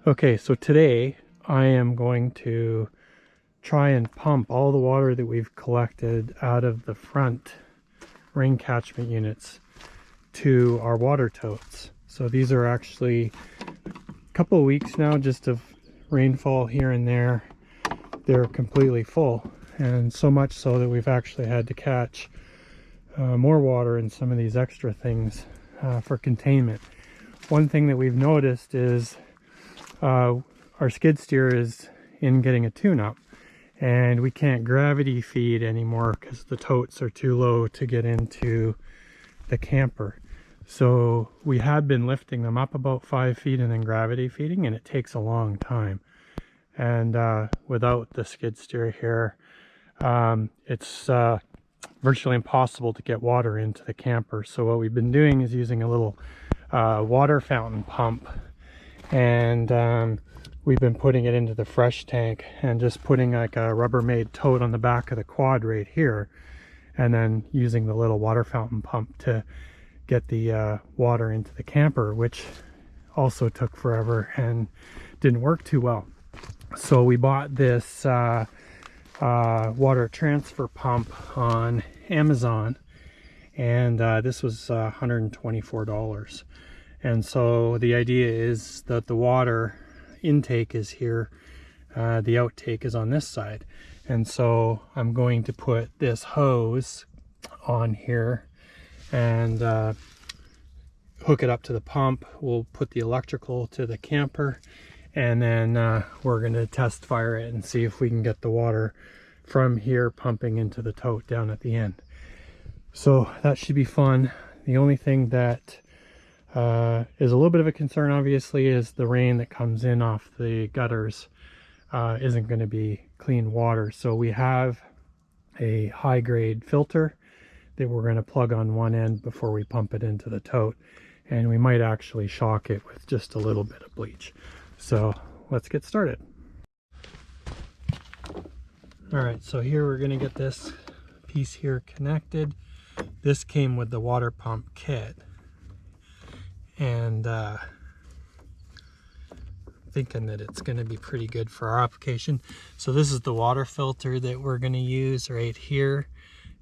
Okay, so today I am going to try and pump all the water that we've collected out of the front rain catchment units to our water totes. So these are actually a couple of weeks now just of rainfall here and there. They're completely full, and so much so that we've actually had to catch more water in some of these extra things for containment. One thing that we've noticed is our skid steer is in getting a tune-up, and we can't gravity feed anymore because the totes are too low to get into the camper. So we had been lifting them up about 5 feet and then gravity feeding, and it takes a long time. And without the skid steer here, it's virtually impossible to get water into the camper. So what we've been doing is using a little water fountain pump, and we've been putting it into the fresh tank and just putting like a Rubbermaid tote on the back of the quad right here, and then using the little water fountain pump to get the water into the camper, which also took forever and didn't work too well. So we bought this water transfer pump on Amazon, and this was $124. And so the idea is that the water intake is here, the outtake is on this side. And so I'm going to put this hose on here and hook it up to the pump. We'll put the electrical to the camper, and then we're going to test fire it and see if we can get the water from here pumping into the tote down at the end. So that should be fun. The only thing that is a little bit of a concern, obviously, is the rain that comes in off the gutters isn't going to be clean water. So we have a high grade filter that we're going to plug on one end before we pump it into the tote, and we might actually shock it with just a little bit of bleach. So let's get started. All right, so here we're going to get this piece here connected. This came with the water pump kit, and thinking that it's going to be pretty good for our application. So this is the water filter that we're going to use right here.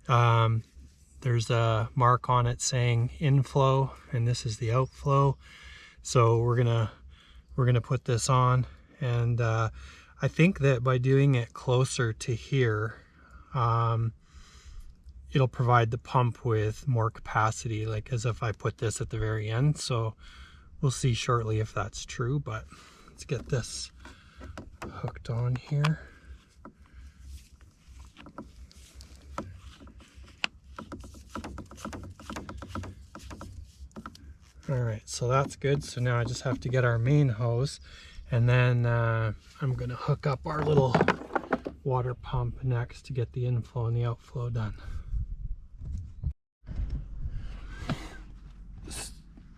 There's a mark on it saying inflow, and this is the outflow. So we're gonna put this on, and I think that by doing it closer to here, it'll provide the pump with more capacity, like as if I put this at the very end. So we'll see shortly if that's true, but let's get this hooked on here. All right, so that's good. So now I just have to get our main hose, and then I'm gonna hook up our little water pump next to get the inflow and the outflow done.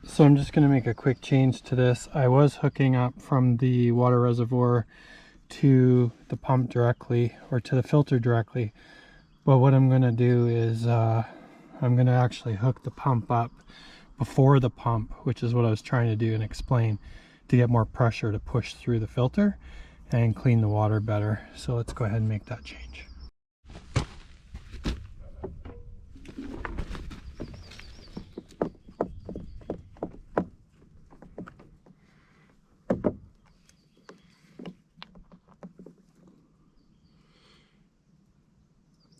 So I'm just gonna make a quick change to this. I was hooking up from the water reservoir to the pump directly, or to the filter directly. But what I'm gonna do is I'm gonna actually hook the pump up before the pump, which is what I was trying to do and explain, to get more pressure to push through the filter and clean the water better. So let's go ahead and make that change.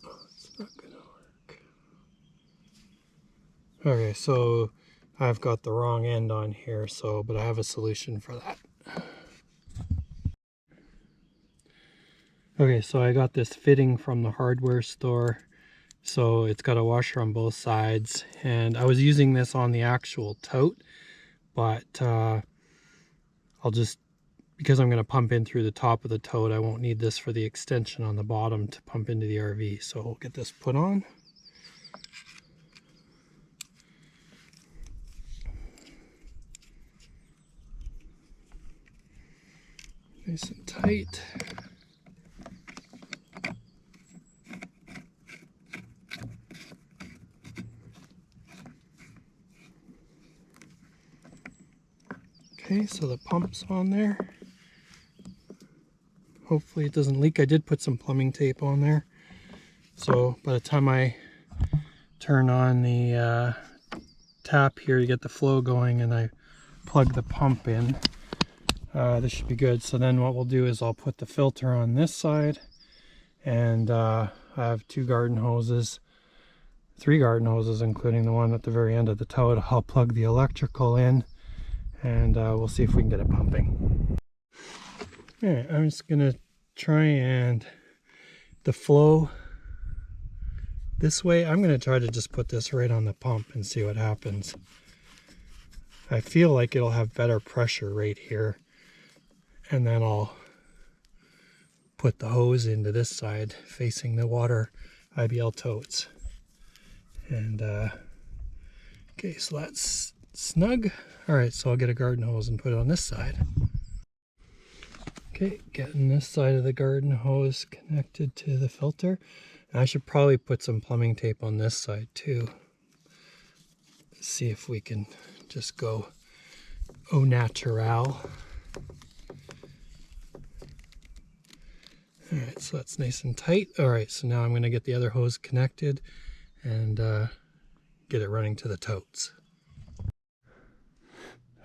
Oh, it's not gonna work. Okay, so I've got the wrong end on here, but I have a solution for that. Okay, so I got this fitting from the hardware store. So it's got a washer on both sides, and I was using this on the actual tote, but because I'm going to pump in through the top of the tote, I won't need this for the extension on the bottom to pump into the RV. So we'll get this put on. Nice and tight. Okay, so the pump's on there. Hopefully it doesn't leak. I did put some plumbing tape on there, so by the time I turn on the tap here to get the flow going and I plug the pump in, this should be good. So then what we'll do is I'll put the filter on this side, and I have 2 garden hoses, 3 garden hoses including the one at the very end of the tote. I'll plug the electrical in, and we'll see if we can get it pumping. Alright, I'm just gonna try and the flow this way. I'm gonna try to just put this right on the pump and see what happens. I feel like it'll have better pressure right here, and then I'll put the hose into this side facing the water IBL totes. And okay, so that's snug. All right, so I'll get a garden hose and put it on this side. Okay, getting this side of the garden hose connected to the filter. And I should probably put some plumbing tape on this side too. See if we can just go au naturel. All right, so that's nice and tight. All right, so now I'm going to get the other hose connected and get it running to the totes.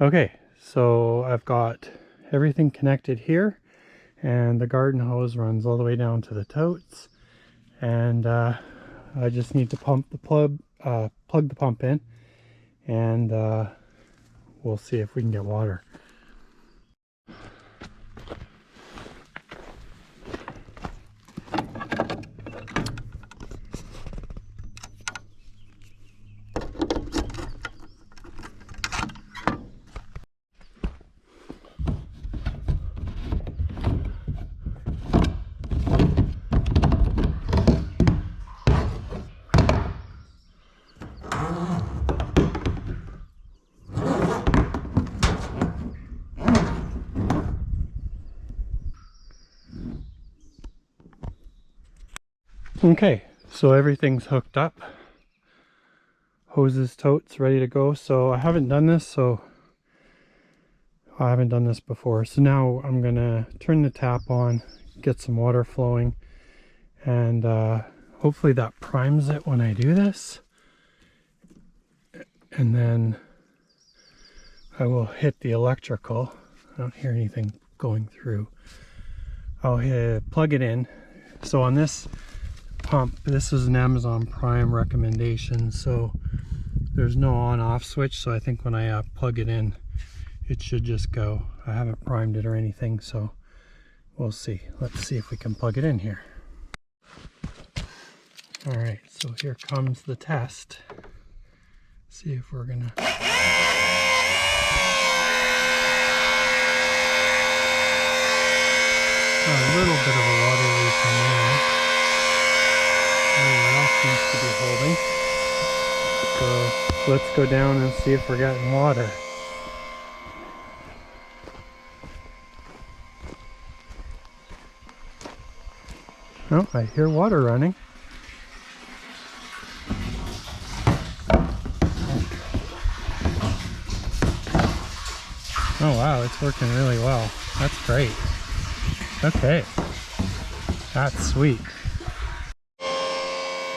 Okay, so I've got everything connected here, and the garden hose runs all the way down to the totes, and I just need to plug the pump in, and we'll see if we can get water. Okay, so everything's hooked up. Hoses, totes, ready to go. So I haven't done this, before. So now I'm gonna turn the tap on, get some water flowing, and hopefully that primes it when I do this. And then I will hit the electrical. I don't hear anything going through. I'll plug it in. So on this pump, this is an Amazon Prime recommendation, so there's no on-off switch, so I think when I plug it in it should just go. I haven't primed it or anything, so we'll see. Let's see if we can plug it in here. Alright, so here comes the test. See if we're gonna... a little bit of a water leak in there. Everywhere else seems to be holding. So let's go down and see if we're getting water. Oh, I hear water running. Oh wow, it's working really well. That's great. Okay, that's sweet.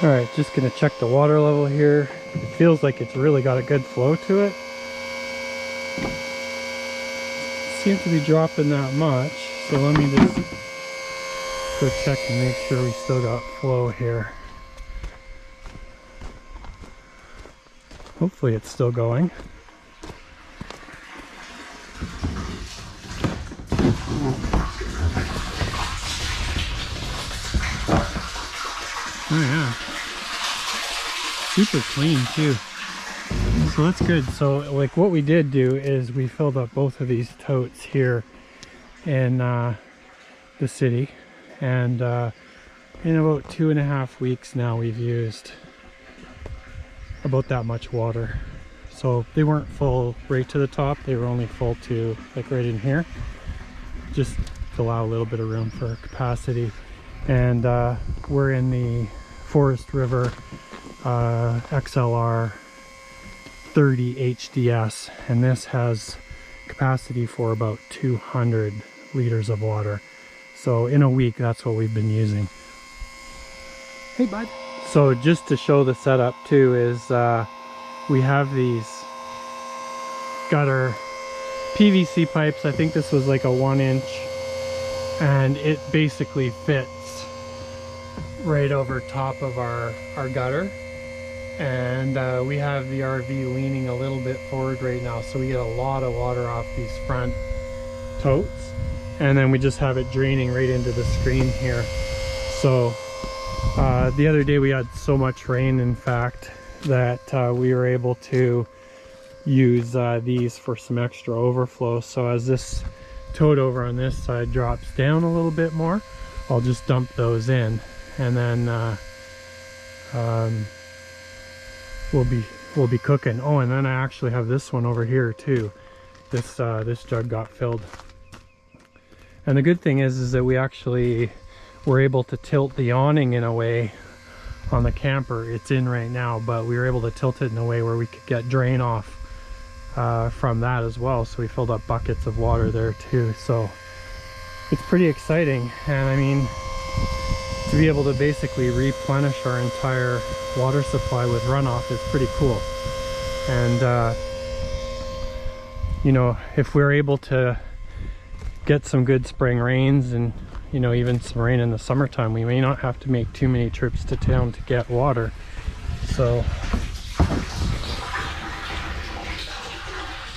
Alright, just gonna check the water level here. It feels like it's really got a good flow to it. Seems to be dropping that much, so let me just go check and make sure we still got flow here. Hopefully it's still going. Oh yeah, super clean too. So that's good. So like what we did do is we filled up both of these totes here in the city, and in about 2.5 weeks now we've used about that much water. So they weren't full right to the top, they were only full to like right in here, just to allow a little bit of room for capacity. And we're in the Forest River XLR 30 HDS, and this has capacity for about 200 liters of water. So in a week, that's what we've been using. Hey, bud. So just to show the setup too is we have these gutter PVC pipes. I think this was like a 1-inch, and it basically fits right over top of our gutter. And we have the RV leaning a little bit forward right now, so we get a lot of water off these front totes, and then we just have it draining right into the screen here. So the other day we had so much rain, in fact, that we were able to use these for some extra overflow. So as this tote over on this side drops down a little bit more, I'll just dump those in, and then we'll be cooking. Oh, and then I actually have this one over here too. This jug got filled, and the good thing is that we actually were able to tilt the awning in a way on the camper. It's in right now, but we were able to tilt it in a way where we could get drain off from that as well. So we filled up buckets of water there too. So it's pretty exciting, and I mean, to be able to basically replenish our entire water supply with runoff is pretty cool. And you know, if we're able to get some good spring rains, and you know, even some rain in the summertime, we may not have to make too many trips to town to get water. So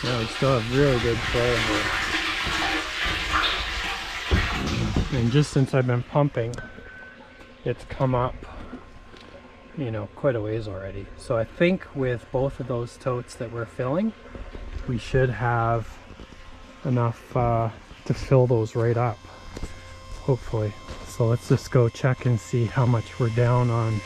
yeah, we still have really good flow here. And just since I've been pumping, it's come up, you know, quite a ways already. So I think with both of those totes that we're filling, we should have enough to fill those right up, hopefully. So let's just go check and see how much we're down on.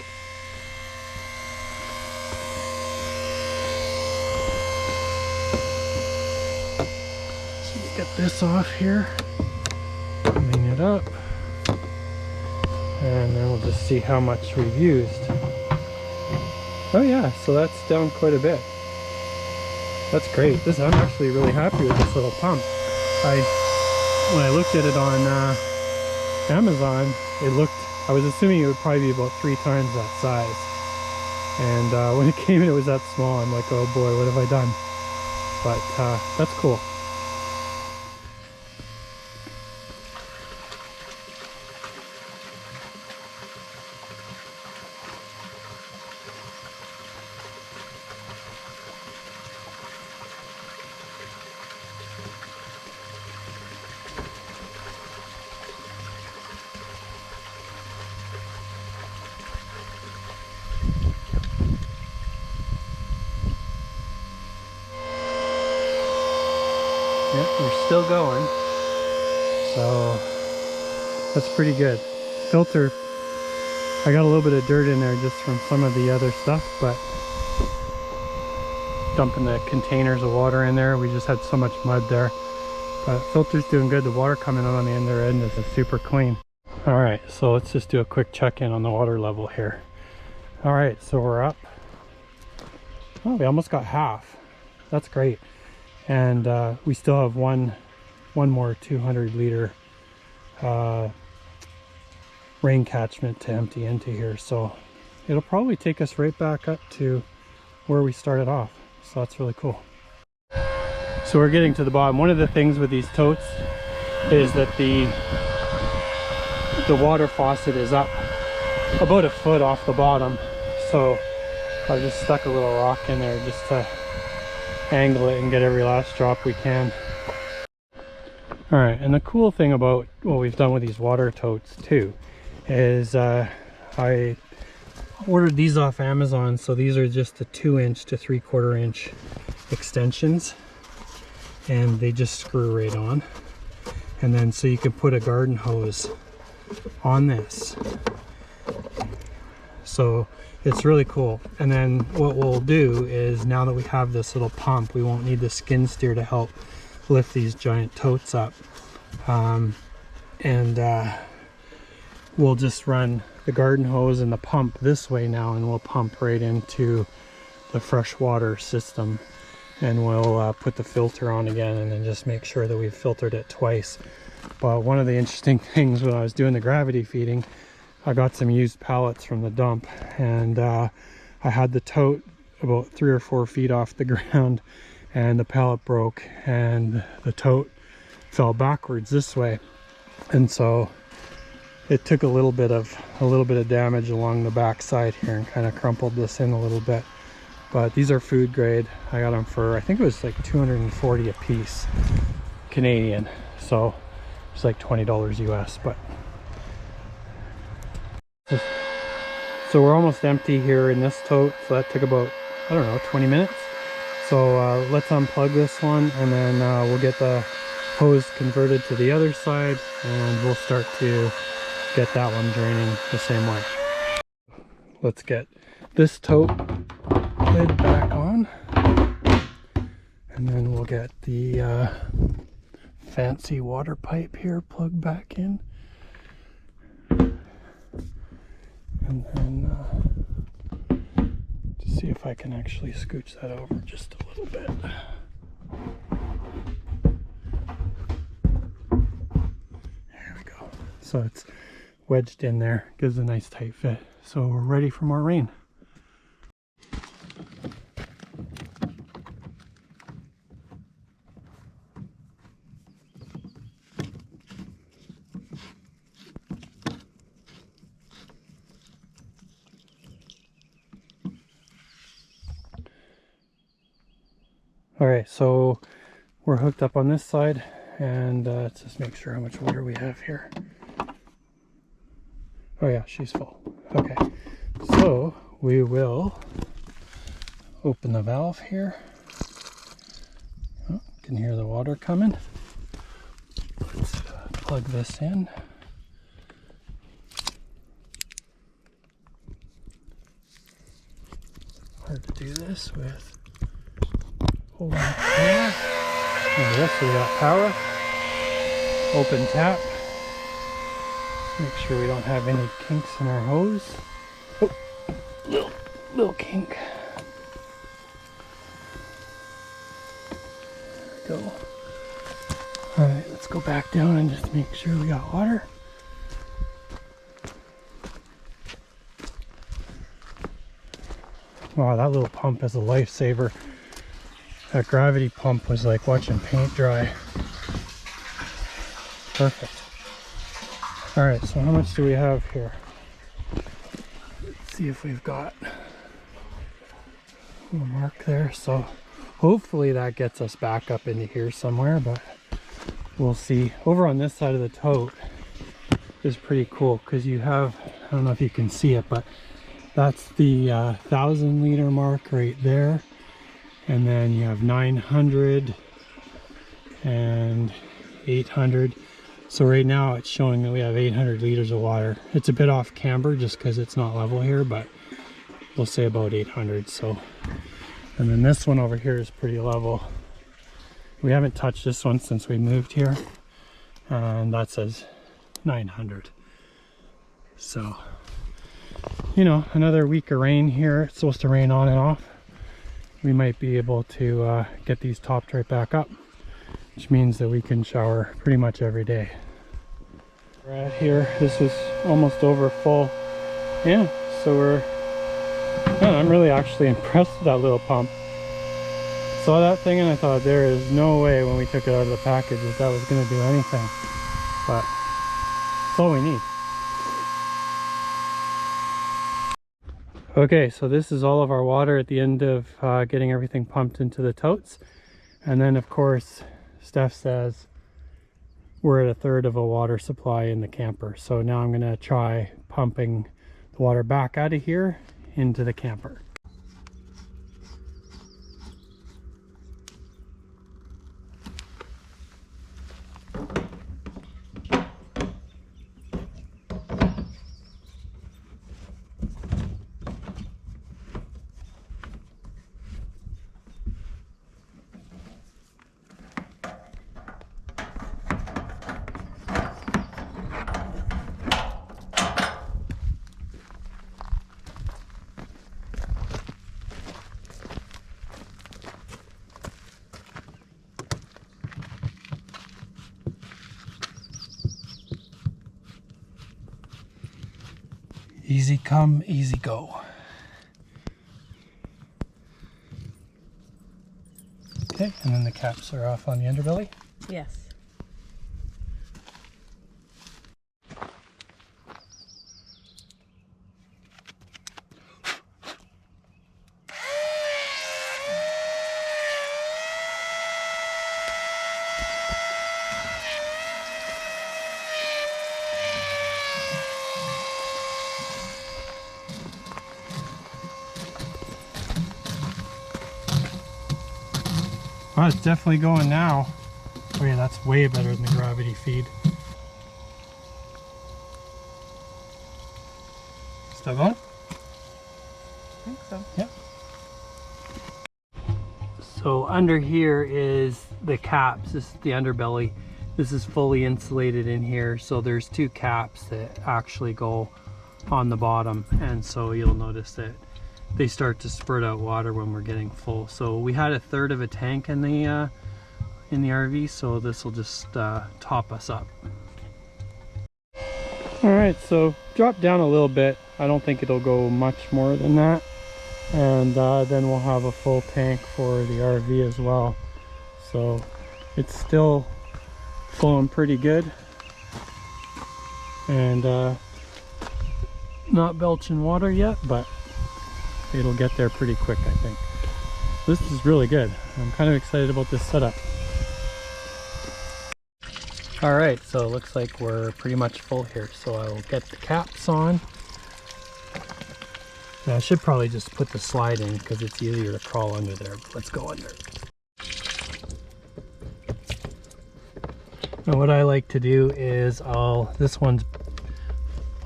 So let's get this off here, clean it up, and then we'll just see how much we've used. Oh yeah, so that's down quite a bit. That's great. I'm actually really happy with this little pump. When I looked at it on Amazon, I was assuming it would probably be about 3 times that size. And when it came in, it was that small. I'm like, oh boy, what have I done? But that's cool. Yep, we're still going, so that's pretty good. Filter, I got a little bit of dirt in there just from some of the other stuff, but dumping the containers of water in there, we just had so much mud there. But filter's doing good. The water coming out on the other end is super clean. Alright, so let's just do a quick check-in on the water level here. Alright, so we're up. Oh, we almost got half. That's great. And we still have one more 200 liter rain catchment to empty into here, so it'll probably take us right back up to where we started off. So that's really cool. So we're getting to the bottom. One of the things with these totes is that the water faucet is up about a foot off the bottom, so I just stuck a little rock in there just to angle it and get every last drop we can. All right, and the cool thing about what we've done with these water totes too is I ordered these off Amazon. So these are just a 2-inch to 3/4 inch extensions, and they just screw right on. And then so you can put a garden hose on this, so it's really cool. And then what we'll do is, now that we have this little pump, we won't need the skid steer to help lift these giant totes up. We'll just run the garden hose and the pump this way now, and we'll pump right into the freshwater system, and we'll put the filter on again, and then just make sure that we've filtered it twice. But one of the interesting things when I was doing the gravity feeding, I got some used pallets from the dump, and I had the tote about 3 or 4 feet off the ground, and the pallet broke and the tote fell backwards this way, and so it took a little bit of damage along the back side here and kind of crumpled this in a little bit. But these are food grade. I got them for, I think it was like 240 a piece Canadian, so it's like $20 US. But so we're almost empty here in this tote, so that took about, I don't know, 20 minutes. So let's unplug this one, and then we'll get the hose converted to the other side, and we'll start to get that one draining the same way. Let's get this tote lid back on, and then we'll get the fancy water pipe here plugged back in, and then to see if I can actually scooch that over just a little bit. There we go. So it's wedged in there, gives a nice tight fit. So we're ready for more rain. All right, so we're hooked up on this side, and let's just make sure how much water we have here. Oh yeah, she's full. Okay, so we will open the valve here. Oh, you can hear the water coming. Let's plug this in. Hard to do this with holding the camera. And yes, we got power. Open tap. Make sure we don't have any kinks in our hose. Oh, little kink. There we go. Alright, let's go back down and just make sure we got water. Wow, that little pump is a lifesaver. That gravity pump was like watching paint dry. Perfect. All right, so how much do we have here? Let's see if we've got a little mark there. So hopefully that gets us back up into here somewhere, but we'll see. Over on this side of the tote is pretty cool because you have, I don't know if you can see it, but that's the 1,000 liter mark right there. And then you have 900 and 800. So right now it's showing that we have 800 liters of water. It's a bit off camber just because it's not level here, but we'll say about 800. So, and then this one over here is pretty level. We haven't touched this one since we moved here, and that says 900. So, you know, another week of rain here. It's supposed to rain on and off. We might be able to get these topped right back up, which means that we can shower pretty much every day. We're at here, this was almost over full. Yeah, so I'm really actually impressed with that little pump. Saw that thing and I thought there is no way when we took it out of the package that was going to do anything. But that's all we need. Okay, so this is all of our water at the end of getting everything pumped into the totes. And then of course, Steph says we're at 1/3 of a water supply in the camper. So now I'm gonna try pumping the water back out of here into the camper. Easy come, easy go. Okay, and then the caps are off on the underbelly? Yes. Oh, it's definitely going now. Oh yeah, that's way better than the gravity feed. Still going? I think so. Yeah. So under here is the caps. This is the underbelly. This is fully insulated in here. So there's two caps that actually go on the bottom. And so you'll notice that they start to spurt out water when we're getting full. So we had a third of a tank in the RV, so this will just top us up. All right, so drop down a little bit. I don't think it'll go much more than that, and then we'll have a full tank for the RV as well. So it's still flowing pretty good, and not belching water yet, but it'll get there pretty quick, I think. This is really good. I'm kind of excited about this setup. All right, so it looks like we're pretty much full here. So I will get the caps on. Now, I should probably just put the slide in because it's easier to crawl under there. But let's go under. Now what I like to do is this one's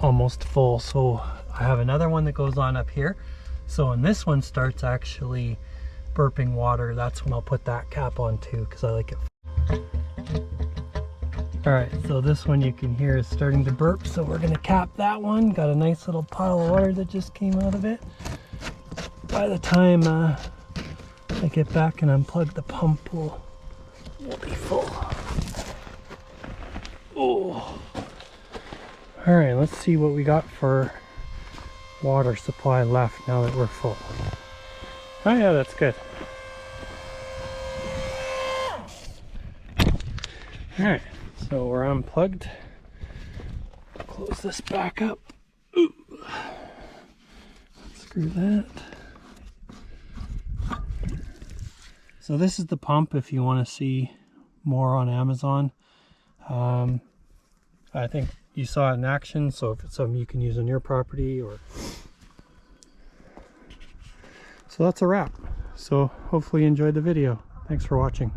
almost full, so I have another one that goes on up here. So when this one starts actually burping water, that's when I'll put that cap on too, because I like it. All right, so this one you can hear is starting to burp, so we're gonna cap that one. Got a nice little pile of water that just came out of it. By the time I get back and unplug the pump, we'll be full. Oh. All right, let's see what we got for water supply left now that we're full. Oh yeah, that's good. All right, so we're unplugged. Close this back up. Ooh. Screw that. So this is the pump if you want to see more on Amazon. I think you saw it in action, so if it's something you can use on your property or... So that's a wrap. So hopefully you enjoyed the video. Thanks for watching.